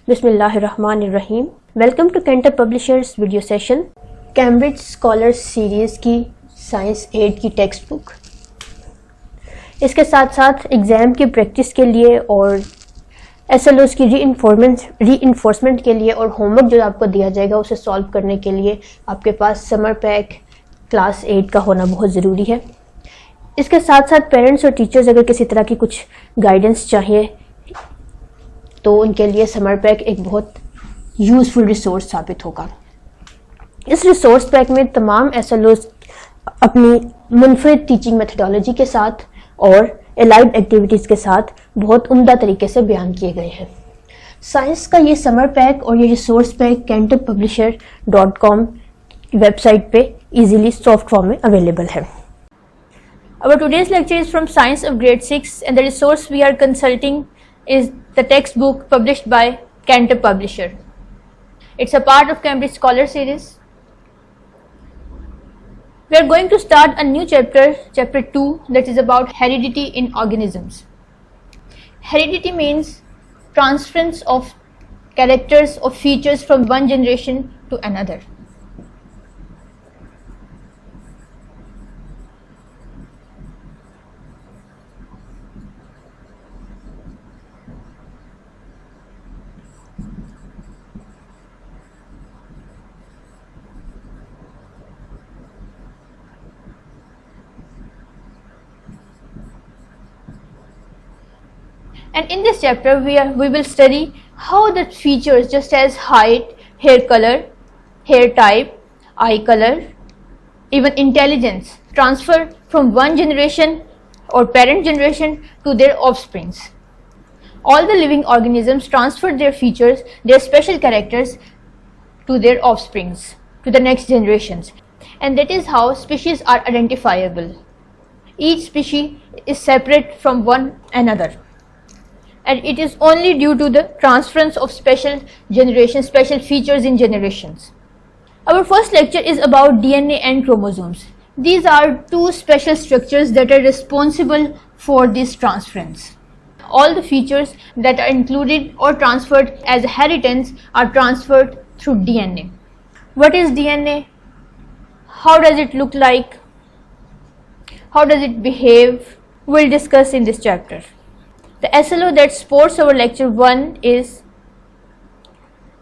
बिस्मिल्लाहिर्रहमानिर्रहीम। Welcome to Canter publishers video session. Cambridge scholar series की science 8 की text book, इसके साथ साथ एग्ज़ाम की प्रैक्टिस के लिए और SLOs की रीइंफोर्समेंट के लिए और होमवर्क जो आपको दिया जाएगा उसे सॉल्व करने के लिए आपके पास समर पैक क्लास 8 का होना बहुत ज़रूरी है। इसके साथ साथ पेरेंट्स और टीचर्स अगर किसी तरह की कुछ गाइडेंस चाहिए तो उनके लिए समर पैक एक बहुत यूज़फुल रिसोर्स साबित होगा। इस रिसोर्स पैक में तमाम SLOs अपनी मुनफरिद टीचिंग मेथडोलॉजी के साथ और एलाइड एक्टिविटीज़ के साथ बहुत उम्दा तरीके से बयान किए गए हैं। साइंस का ये समर पैक और ये रिसोर्स पैक cantorpublisher.com वेबसाइट पे इजीली सॉफ्ट फॉर्म में अवेलेबल है। Our today's lecture is from Science of Grade 6 and the resource we are consulting is the textbook published by Cantor Publisher. It's a part of Cambridge Scholar Series. We are going to start a new chapter, chapter 2, that is about heredity in organisms. Heredity means transference of characters or features from one generation to another. And in this chapter we will study how the features just as height, hair color, hair type, eye color, even intelligence transfer from one generation or parent generation to their offsprings. All the living organisms transfer their features, their special characters to their offsprings, to the next generations, and that is how species are identifiable. Each species is separate from one another, and it is only due to the transference of special features in generations. Our first lecture is about DNA and chromosomes. These are two special structures that are responsible for this transference. All the features that are included or transferred as inheritance are transferred through DNA. What is DNA? How does it look like? How does it behave? We'll discuss in this chapter. The SLO that supports our lecture 1 is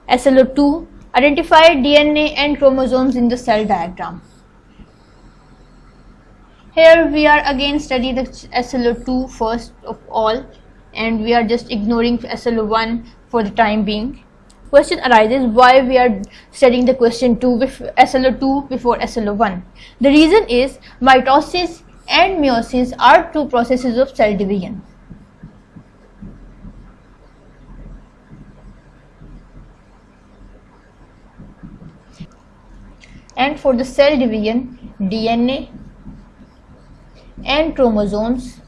SLO 2, identify DNA and chromosomes in the cell diagram. Here we are again studying the SLO 2 first of all, and we are just ignoring SLO 1 for the time being. Question arises why we are studying the question 2 with SLO 2 before SLO 1. The reason is mitosis and meiosis are two processes of cell division. And for the cell division, DNA and chromosomes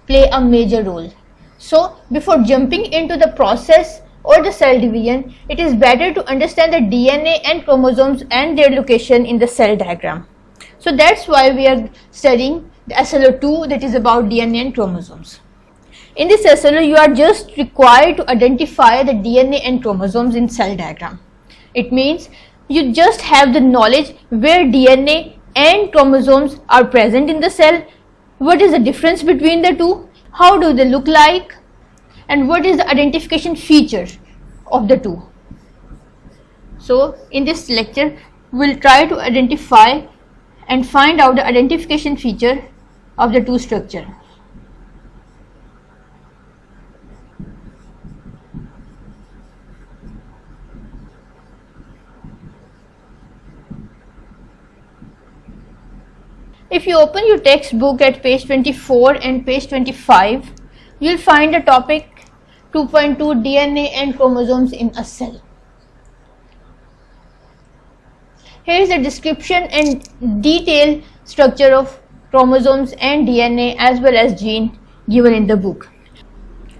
play a major role. So before jumping into the process or the cell division, it is better to understand the DNA and chromosomes and their location in the cell diagram. So that's why we are studying the SLO 2, that is about DNA and chromosomes. In this SLO, you are just required to identify the DNA and chromosomes in cell diagram. It means you just have the knowledge where DNA and chromosomes are present in the cell, what is the difference between the two, how do they look like, and what is the identification feature of the two. So in this lecture, we'll try to identify and find out the identification feature of the two structures. If you open your textbook at page 24 and page 25, you will find the topic 2.2 DNA and chromosomes in a cell. Here is a description and detailed structure of chromosomes and DNA as well as gene given in the book.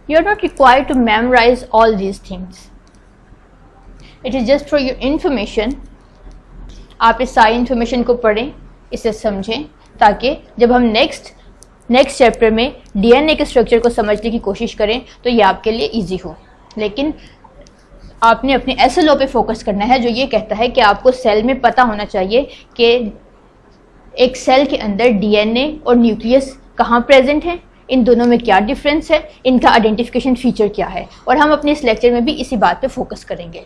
You are not required to memorize all these things. It is just for your information. आप इस सारी information को पढ़ें, इसे समझें, ताकि जब हम नेक्स्ट चैप्टर में डीएनए के स्ट्रक्चर को समझने की कोशिश करें तो ये आपके लिए ईजी हो। लेकिन आपने अपने एसएलओ पे फोकस करना है जो ये कहता है कि आपको सेल में पता होना चाहिए कि एक सेल के अंदर डीएनए और न्यूक्लियस कहाँ प्रेजेंट है, इन दोनों में क्या डिफरेंस है, इनका आइडेंटिफिकेशन फीचर क्या है, और हम अपने इस लेक्चर में भी इसी बात पे फोकस करेंगे।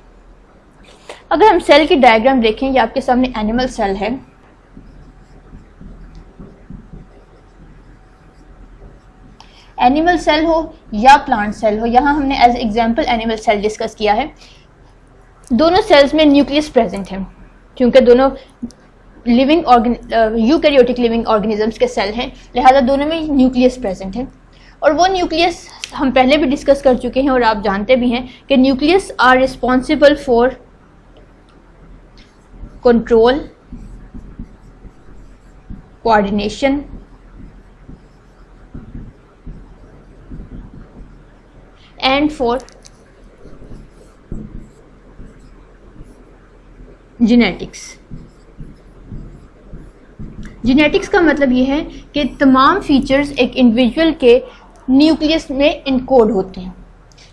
अगर हम सेल की डायग्राम देखें, ये आपके सामने एनिमल सेल है। एनिमल सेल हो या प्लांट सेल हो, यहाँ हमने as example animal cell discuss किया है। दोनों सेल्स में न्यूक्लियस प्रेजेंट है, क्योंकि दोनों लिविंग यूकैरियोटिक लिविंग ऑर्गेनिजम्स के सेल हैं, लिहाजा दोनों में न्यूक्लियस प्रेजेंट है। और वो न्यूक्लियस हम पहले भी डिस्कस कर चुके हैं और आप जानते भी हैं कि nucleus are responsible for control, coordination, and for genetics. Genetics का मतलब ये है कि तमाम फीचर्स एक इंडिविजुअल के न्यूक्लियस में इनकोड होते हैं,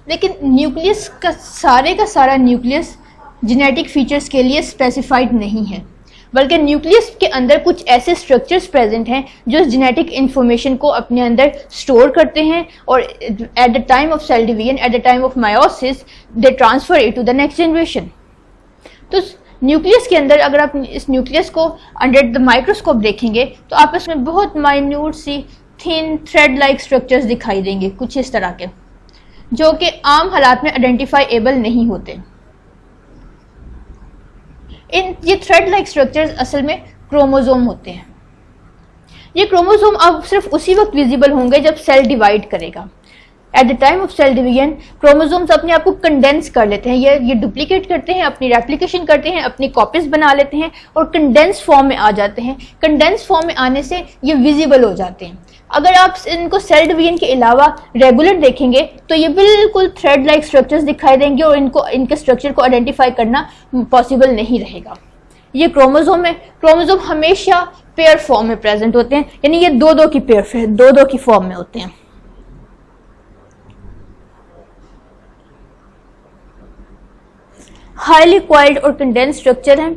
लेकिन न्यूक्लियस का सारा न्यूक्लियस जेनेटिक फीचर्स के लिए स्पेसिफाइड नहीं है, बल्कि न्यूक्लियस के अंदर कुछ ऐसे स्ट्रक्चर्स प्रेजेंट हैं जो जेनेटिक इंफॉर्मेशन को अपने अंदर स्टोर करते हैं और at the time of cell division, at the time of meiosis, they transfer it to the next generation. तो न्यूक्लियस के अंदर अगर आप इस न्यूक्लियस को अंडर द माइक्रोस्कोप देखेंगे तो आप इसमें बहुत माइन्यूट सी थिन थ्रेड लाइक स्ट्रक्चर्स दिखाई देंगे, कुछ इस तरह के, जो कि आम हालात में आइडेंटिफाइएबल नहीं होते। ये थ्रेड लाइक स्ट्रक्चर्स असल में क्रोमोसोम होते हैं। ये क्रोमोसोम अब सिर्फ उसी वक्त विजिबल होंगे जब सेल डिवाइड करेगा। At the time of cell division chromosomes अपने आप को कंडेंस कर लेते हैं, ये डुप्लीकेट करते हैं, अपनी रेप्लिकेशन करते हैं, अपनी कॉपीज बना लेते हैं और कंडेंस फॉर्म में आ जाते हैं। कंडेंस फॉर्म में आने से ये विजिबल हो जाते हैं। अगर आप इनको सेल डिवीजन के अलावा रेगुलर देखेंगे तो ये बिल्कुल थ्रेड लाइक स्ट्रक्चर्स दिखाई देंगे और इनके स्ट्रक्चर को आइडेंटिफाई करना पॉसिबल नहीं रहेगा। ये क्रोमोसोम है, क्रोमोसोम हमेशा पेयर फॉर्म में प्रेजेंट होते हैं, यानी ये दो की पेयर, दो की फॉर्म में होते हैं। हाईली कॉइल्ड और कंडेंस स्ट्रक्चर हैं।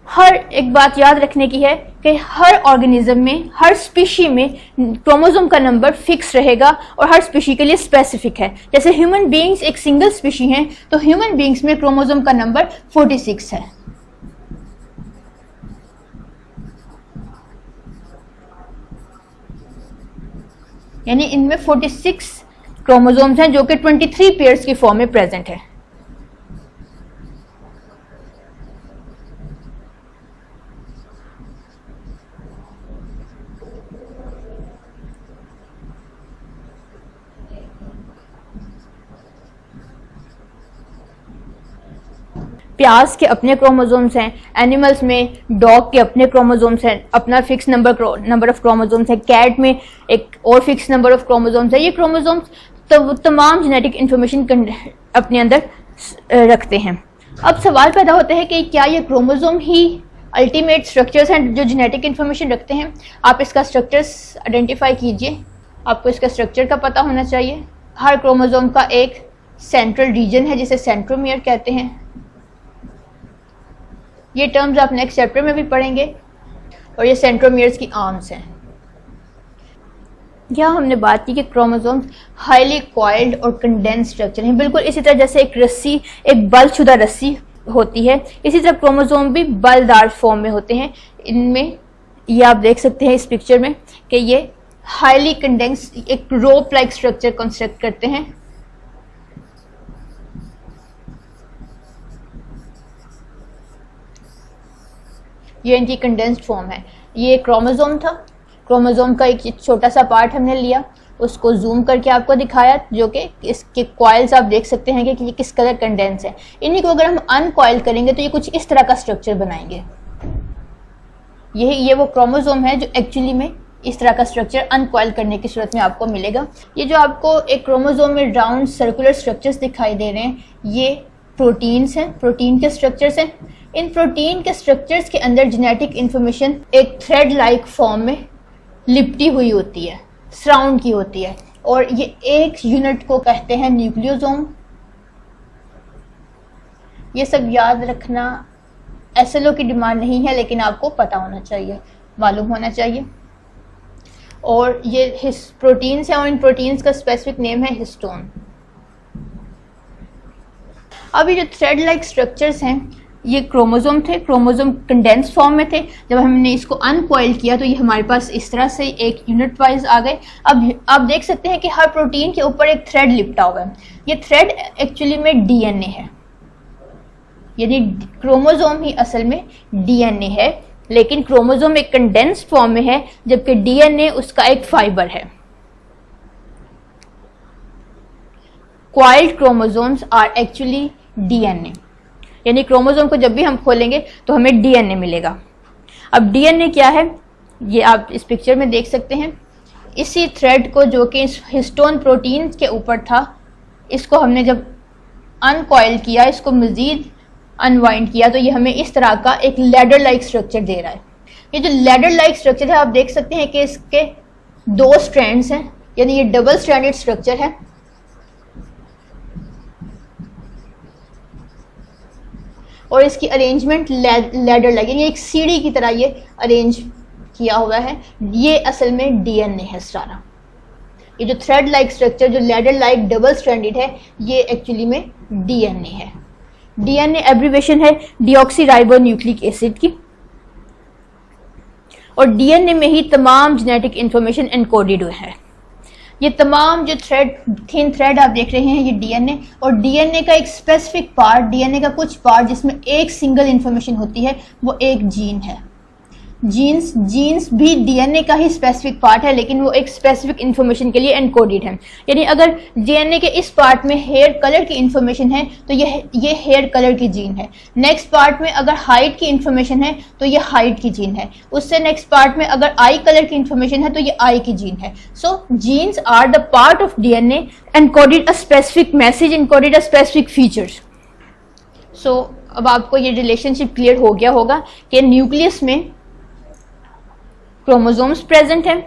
हर एक बात याद रखने की है कि हर ऑर्गेनिज्म में, हर स्पीशी में क्रोमोसोम का नंबर फिक्स रहेगा और हर स्पीशी के लिए स्पेसिफिक है। जैसे ह्यूमन बीइंग्स एक सिंगल स्पीशी हैं, तो ह्यूमन बीइंग्स में क्रोमोसोम का नंबर 46 है। यानी इनमें 46 क्रोमोसोम्स हैं जो कि 23 पेयर्स की फॉर्म में प्रेजेंट है। प्याज के अपने क्रोमोसोम्स हैं, एनिमल्स में डॉग के अपने क्रोमोसोम्स हैं, अपना फिक्स नंबर ऑफ क्रोमोसोम्स है, कैट में एक और फिक्स नंबर ऑफ क्रोमोसोम्स है। ये क्रोमोसोम्स तो तमाम जेनेटिक इंफॉर्मेशन अपने अंदर रखते हैं। अब सवाल पैदा होता है कि क्या ये क्रोमोसोम ही अल्टीमेट स्ट्रक्चर्स हैं जो जेनेटिक इंफॉर्मेशन रखते हैं? आप इसका स्ट्रक्चर्स आइडेंटिफाई कीजिए, आपको इसका स्ट्रक्चर का पता होना चाहिए। हर क्रोमोसोम का एक सेंट्रल रीजन है जिसे सेंट्रोमियर कहते हैं। ये टर्म्स आप नेक्स्ट चैप्टर में भी पढ़ेंगे। और ये सेंट्रोमियर्स की आर्म्स हैं। यहाँ हमने बात की कि क्रोमोसोम्स हाईली कॉइल्ड और कंडेंस स्ट्रक्चर हैं। बिल्कुल इसी तरह जैसे एक रस्सी, एक बलशुदा रस्सी होती है, इसी तरह क्रोमोसोम भी बलदार फॉर्म में होते हैं। इनमें ये आप देख सकते हैं इस पिक्चर में कि ये हाईली कंडेंस एक रोप लाइक स्ट्रक्चर कंस्ट्रक्ट करते हैं। ये इनकी कंडेंस्ड फॉर्म है। ये क्रोमोसोम था, क्रोमोसोम का एक छोटा सा पार्ट हमने लिया, उसको जूम करके आपको दिखाया, जो कि इसके कॉइल्स आप देख सकते हैं कि ये किस कलर कंडेंस है। इन्हीं को अगर हम अनकॉइल करेंगे तो ये कुछ इस तरह का स्ट्रक्चर बनाएंगे। ये वो क्रोमोसोम है जो एक्चुअली में इस तरह का स्ट्रक्चर अनकॉइल करने की सूरत में आपको मिलेगा। ये जो आपको एक क्रोमोसोम में राउंड सर्कुलर स्ट्रक्चर्स दिखाई दे रहे हैं, ये प्रोटीन्स हैं, प्रोटीन के स्ट्रक्चर्स हैं। इन प्रोटीन के स्ट्रक्चर्स के अंदर जेनेटिक इंफॉर्मेशन एक थ्रेड लाइक फॉर्म में लिपटी हुई होती है, सराउंड की होती है, और ये एक यूनिट को कहते हैं न्यूक्लियोसोम। ये सब याद रखना एसएलओ की डिमांड नहीं है, लेकिन आपको पता होना चाहिए, मालूम होना चाहिए। और ये प्रोटीन्स हैं और इन प्रोटीन्स का स्पेसिफिक नेम है हिस्टोन। अब ये जो थ्रेड लाइक स्ट्रक्चर्स हैं ये क्रोमोसोम थे, क्रोमोसोम कंडेंस फॉर्म में थे। जब हमने इसको अनकॉइल किया तो ये हमारे पास इस तरह से एक यूनिट वाइज आ गए। अब आप देख सकते हैं कि हर प्रोटीन के ऊपर एक थ्रेड लिपटा हुआ है। ये थ्रेड एक्चुअली में डीएनए है, यानी क्रोमोसोम ही असल में डीएनए है, लेकिन क्रोमोसोम एक कंडेंस फॉर्म में है, जबकि डीएनए उसका एक फाइबर है। Coiled chromosomes are actually DNA, यानी क्रोमोसोम को जब भी हम खोलेंगे तो हमें डीएनए मिलेगा। अब डीएनए क्या है ये आप इस पिक्चर में देख सकते हैं। इसी थ्रेड को जो कि इस हिस्टोन प्रोटीन के ऊपर था, इसको हमने जब अनकॉइल किया, इसको मजीद अनवाइंड किया, तो ये हमें इस तरह का एक लैडर लाइक स्ट्रक्चर दे रहा है। ये जो लैडर लाइक स्ट्रक्चर है आप देख सकते हैं कि इसके 2 स्ट्रैंड्स हैं, यानी ये डबल स्ट्रैंडेड स्ट्रक्चर है। और इसकी अरेंजमेंट लैडर लाइक, यानी एक सीढ़ी की तरह ये अरेंज किया हुआ है। ये असल में डीएनए है सारा। ये जो थ्रेड लाइक स्ट्रक्चर जो लैडर लाइक डबल स्ट्रैंडेड है, ये एक्चुअली में डीएनए है। डीएनए एब्रिविएशन है डीऑक्सीराइबोन्यूक्लिक एसिड की, और डीएनए में ही तमाम जेनेटिक इंफॉर्मेशन एनकोडेड हुए हैं। ये तमाम जो थिन थ्रेड आप देख रहे हैं ये डीएनए, और डीएनए का एक स्पेसिफिक पार्ट, डीएनए का कुछ पार्ट जिसमें एक सिंगल इंफॉर्मेशन होती है, वो एक जीन है। जीन्स भी डीएनए का ही स्पेसिफिक पार्ट है, लेकिन वो एक स्पेसिफिक इंफॉर्मेशन के लिए एनकोडेड है। यानी अगर डीएनए के इस पार्ट में हेयर कलर की इंफॉर्मेशन है तो ये हेयर कलर की जीन है। नेक्स्ट पार्ट में अगर हाइट की इंफॉर्मेशन है तो ये हाइट की जीन है। उससे नेक्स्ट पार्ट में अगर आई कलर की इंफॉर्मेशन है तो ये आई की जीन है। So genes are the part of DNA encoded a specific message, encoded a specific features. So अब आपको ये रिलेशनशिप क्लियर हो गया होगा कि न्यूक्लियस में क्रोमोसोम्स प्रेजेंट हैं।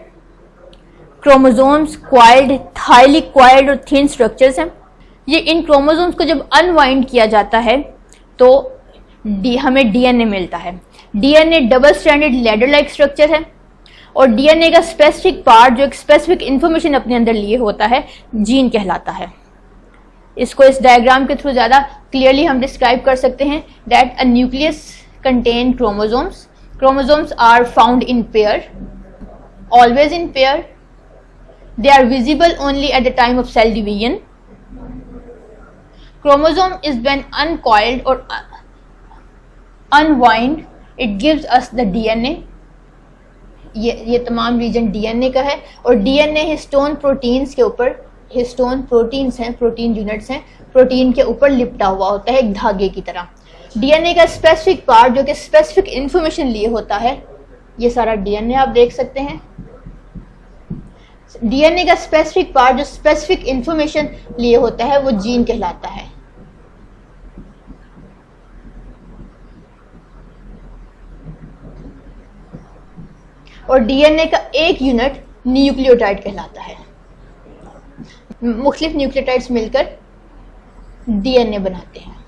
क्रोमोसोम्स क्वाइल्ड, हाईली क्वाइल्ड और थिन स्ट्रक्चर्स हैं। ये इन क्रोमोसोम्स को जब अनवाइंड किया जाता है तो हमें डीएनए मिलता है। DNA double stranded ladder like structure है, और डीएनए का स्पेसिफिक पार्ट जो एक स्पेसिफिक इंफॉर्मेशन अपने अंदर लिए होता है, जीन कहलाता है। इसको इस डायग्राम के थ्रू ज़्यादा क्लियरली हम डिस्क्राइब कर सकते हैं that a nucleus contain chromosomes. Chromosomes are found in pair, always in pair. They are visible only at the time of cell division. Chromosome is when uncoiled or unwind, it gives us the DNA. ये तमाम reason DNA का है, और DNA histone proteins के ऊपर, histone proteins हैं, protein units हैं, protein के ऊपर लिपटा हुआ होता है एक धागे की तरह। डीएनए का स्पेसिफिक पार्ट जो कि स्पेसिफिक इंफॉर्मेशन लिए होता है, ये सारा डीएनए आप देख सकते हैं। डीएनए का स्पेसिफिक पार्ट जो स्पेसिफिक इंफॉर्मेशन लिए होता है वो जीन कहलाता है। और डीएनए का एक यूनिट न्यूक्लियोटाइड कहलाता है। मुख्तलिफ न्यूक्लियोटाइड्स मिलकर डीएनए बनाते हैं।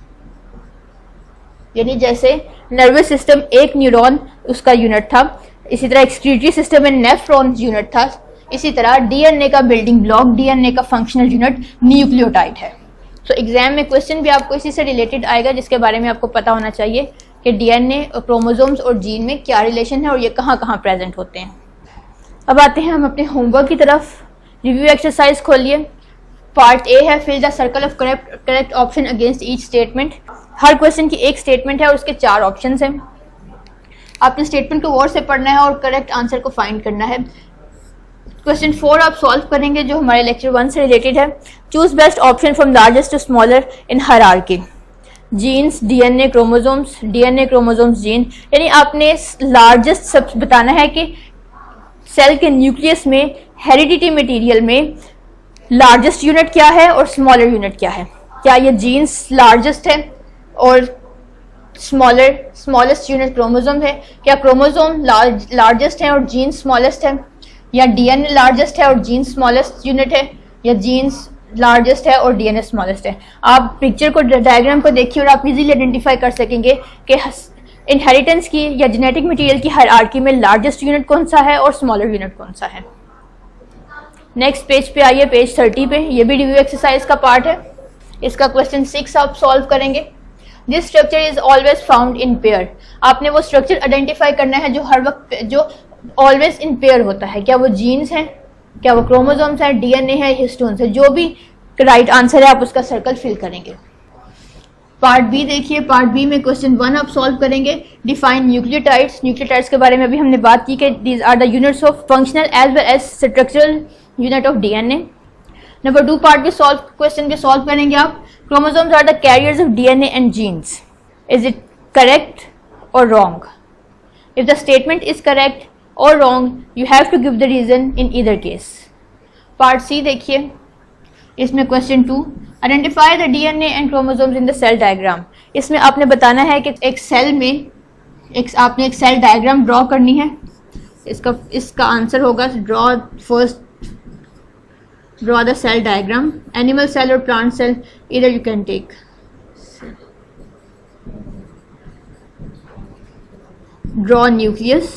यानी जैसे नर्वस सिस्टम एक न्यूरॉन उसका यूनिट था, इसी तरह एक्सक्रीटरी सिस्टम में नेफ्रॉन यूनिट था, इसी तरह डीएनए का बिल्डिंग ब्लॉक, डीएनए का फंक्शनल यूनिट न्यूक्लियोटाइड है। तो एग्जाम में क्वेश्चन भी आपको इसी से रिलेटेड आएगा, जिसके बारे में आपको पता होना चाहिए कि डीएनए और क्रोमोसोम्स और जीन में क्या रिलेशन है और ये कहाँ कहाँ प्रेजेंट होते हैं। अब आते हैं हम अपने होमवर्क की तरफ। रिव्यू एक्सरसाइज खोलिए। पार्ट ए है fill the circle of correct option against each statement. हर क्वेश्चन की एक स्टेटमेंट है और उसके 4 ऑप्शंस हैं। आपने स्टेटमेंट को गौर से पढ़ना है और करेक्ट आंसर को फाइंड करना है। क्वेश्चन 4 आप सॉल्व करेंगे जो हमारे लेक्चर 1 से रिलेटेड है। Choose best option from largest to smaller in hierarchy. Genes, DNA, chromosomes, DNA, chromosomes, gene, यानी आपने लार्जेस्ट सब बताना है कि सेल के न्यूक्लियस में हेरिडिटी मटेरियल में लार्जेस्ट यूनिट क्या है और स्मॉलर यूनिट क्या है। क्या ये जीन्स लार्जेस्ट है और स्मॉलेस्ट यूनिट क्रोमोसोम है? क्या क्रोमोसोम लार्जेस्ट है और जीन स्मॉलेस्ट है? या डीएनए लार्जेस्ट है और जीन्स स्मॉलेस्ट यूनिट है, या जीन्स लार्जेस्ट है और डीएनए स्मॉलेस्ट है। आप पिक्चर को, डायग्राम को देखिए और आप इजीली आइडेंटिफाई कर सकेंगे कि इनहेरिटेंस की या जेनेटिक मटेरियल की हायरार्की में लार्जेस्ट यूनिट कौन सा है और स्मॉलर यूनिट कौन सा है। नेक्स्ट पेज पे आइए, पेज 30 पे, ये भी रिव्यू एक्सरसाइज का पार्ट है। इसका क्वेश्चन 6 आप सॉल्व करेंगे। This structure is always found in pair. आपने वो स्ट्रक्चर आइडेंटिफाई करना है जो हर वक्त, जो ऑलवेज इन पेयर होता है। क्या वो जीन्स हैं, क्या वो क्रोमोसोम्स हैं, डीएनए है, हिस्टोन्स है, जो भी राइट आंसर है आप उसका सर्कल फिल करेंगे। पार्ट बी देखिए, पार्ट बी में क्वेश्चन 1 आप सॉल्व करेंगे। Define nucleotides. न्यूक्लियोटाइड्स के बारे में अभी हमने बात की कि these are the units of functional as well as structural unit of DNA. Number 2 part भी सॉल्व, क्वेश्चन भी सॉल्व करेंगे आप। Chromosomes are the carriers of DNA and genes. Is it correct or wrong? If the statement is correct or wrong, you have to give the reason in either case. Part C देखिए, इसमें question 2, identify the DNA and chromosomes in the cell diagram. इसमें आपने बताना है कि एक cell में आपने एक सेल डायग्राम ड्रॉ करनी है। इसका आंसर होगा draw the cell diagram. Animal cell or plant cell, either you can take. Draw nucleus.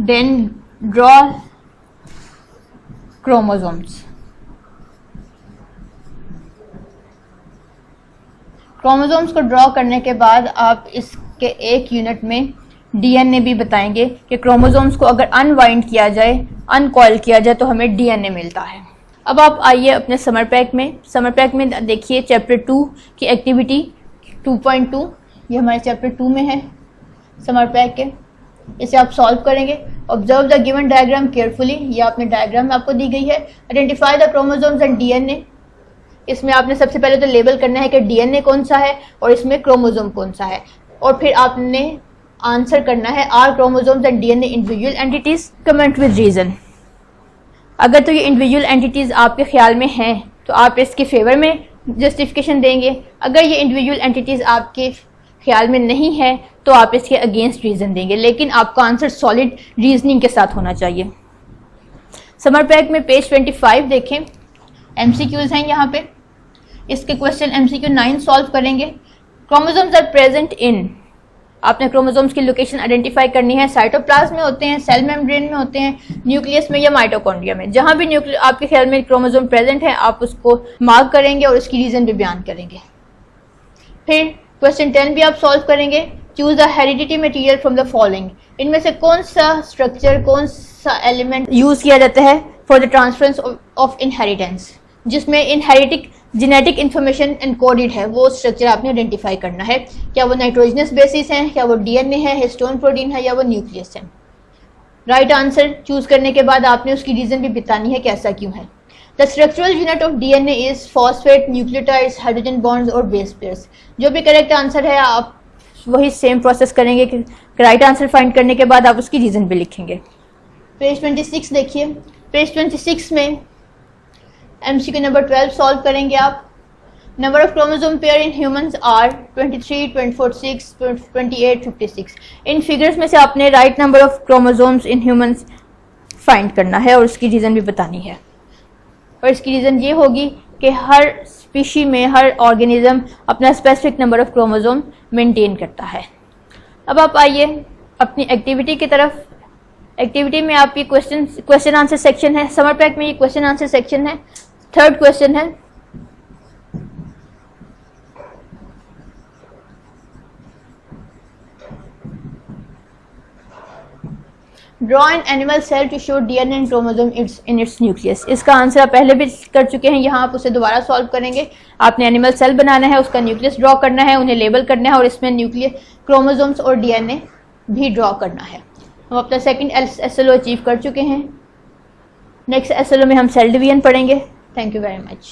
Then draw chromosomes. Chromosomes को ड्रॉ करने के बाद आप इसके एक यूनिट में डीएनए भी बताएंगे कि क्रोमोसोम्स को अगर अनवाइंड किया जाए, अनकॉइल किया जाए तो हमें डीएनए मिलता है। अब आप आइए अपने समर पैक में। समर पैक में देखिए चैप्टर 2 की एक्टिविटी 2.2, ये हमारे चैप्टर 2 में है समर पैक के। इसे आप सॉल्व करेंगे। Observe the given diagram carefully, ये आपने डायग्राम आपको दी गई है। Identify the chromosomes and DNA. इसमें आपने सबसे पहले तो लेबल करना है कि डीएनए कौन सा है और इसमें क्रोमोसोम कौन सा है, और फिर आपने आंसर करना है are chromosomes and DNA individual entities, comment with reason. अगर तो ये इंडिविजुअल एंटिटीज आपके ख्याल में हैं तो आप इसके फेवर में जस्टिफिकेशन देंगे। अगर ये इंडिविजुअल एंटिटीज आपके ख्याल में नहीं है तो आप इसके अगेंस्ट रीजन देंगे, लेकिन आपका आंसर सॉलिड रीजनिंग के साथ होना चाहिए। समर पैक में पेज 25 देखें, एमसीक्यूज हैं यहाँ पे। इसके क्वेश्चन एमसीक्यू 9 सॉल्व करेंगे। क्रोमोसोम्स आर प्रेजेंट इन, आपने क्रोमोसोम्स की लोकेशन आइडेंटिफाई करनी है। साइटोप्लाज्म में होते हैं, सेल मेम्ब्रेन में होते हैं, न्यूक्लियस में या माइटोकॉन्ड्रिया में। जहां भी आपके ख्याल में क्रोमोसोम प्रेजेंट है आप उसको मार्क करेंगे और उसकी रीजन भी बयान करेंगे। फिर क्वेश्चन 10 भी आप सॉल्व करेंगे। Choose the heredity material from the following. इनमें से कौन सा स्ट्रक्चर, कौन सा एलिमेंट यूज किया जाता है for the transference of inheritance, जिसमें इनहेरिटिक जेनेटिक इन्फॉर्मेशन एनकोडेड है, वो स्ट्रक्चर आपने आइडेंटिफाई करना है। क्या वो नाइट्रोजनस बेसिस है, क्या वो डीएनए है, हिस्टोन प्रोटीन है, या वो न्यूक्लियस है। राइट आंसर चूज करने के बाद आपने उसकी रीजन भी बतानी है कि ऐसा क्यों है। The structural unit of DNA is phosphate, nucleotides, hydrogen bonds और बेस पेयर्स। जो भी करेक्ट आंसर है आप वही सेम प्रोसेस करेंगे कि राइट आंसर फाइंड करने के बाद आप उसकी रीजन भी लिखेंगे। पेज 26 देखिए। पेज 26 में एमसीक्यू नंबर 12 सॉल्व करेंगे आप। Number of chromosome pair in humans are 23, 24, 28, 56। इन फिगर्स में से आपने right number of chromosomes in humans find करना है और उसकी रीज़न भी बतानी है। और इसकी रीज़न ये होगी कि हर स्पीशी में, हर ऑर्गेनिज्म अपना specific number of chromosome maintain करता है। अब आप आइए अपनी एक्टिविटी की तरफ। एक्टिविटी में आपकी क्वेश्चन आंसर सेक्शन है। समर पैक में ये क्वेश्चन आंसर सेक्शन है। थर्ड क्वेश्चन है, draw an animal cell to show DNA and chromosome in its nucleus. इसका आंसर आप पहले भी कर चुके हैं, यहाँ आप उसे दोबारा सॉल्व करेंगे। आपने एनिमल सेल बनाना है, उसका न्यूक्लियस ड्रॉ करना है, उन्हें लेबल करना है और इसमें न्यूक्लियस, क्रोमोसोम्स और डीएनए भी ड्रॉ करना है। हम अपना सेकंड एसएलओ अचीव कर चुके हैं। नेक्स्ट एसएलओ में हम सेल डिवीजन पढ़ेंगे। Thank you very much.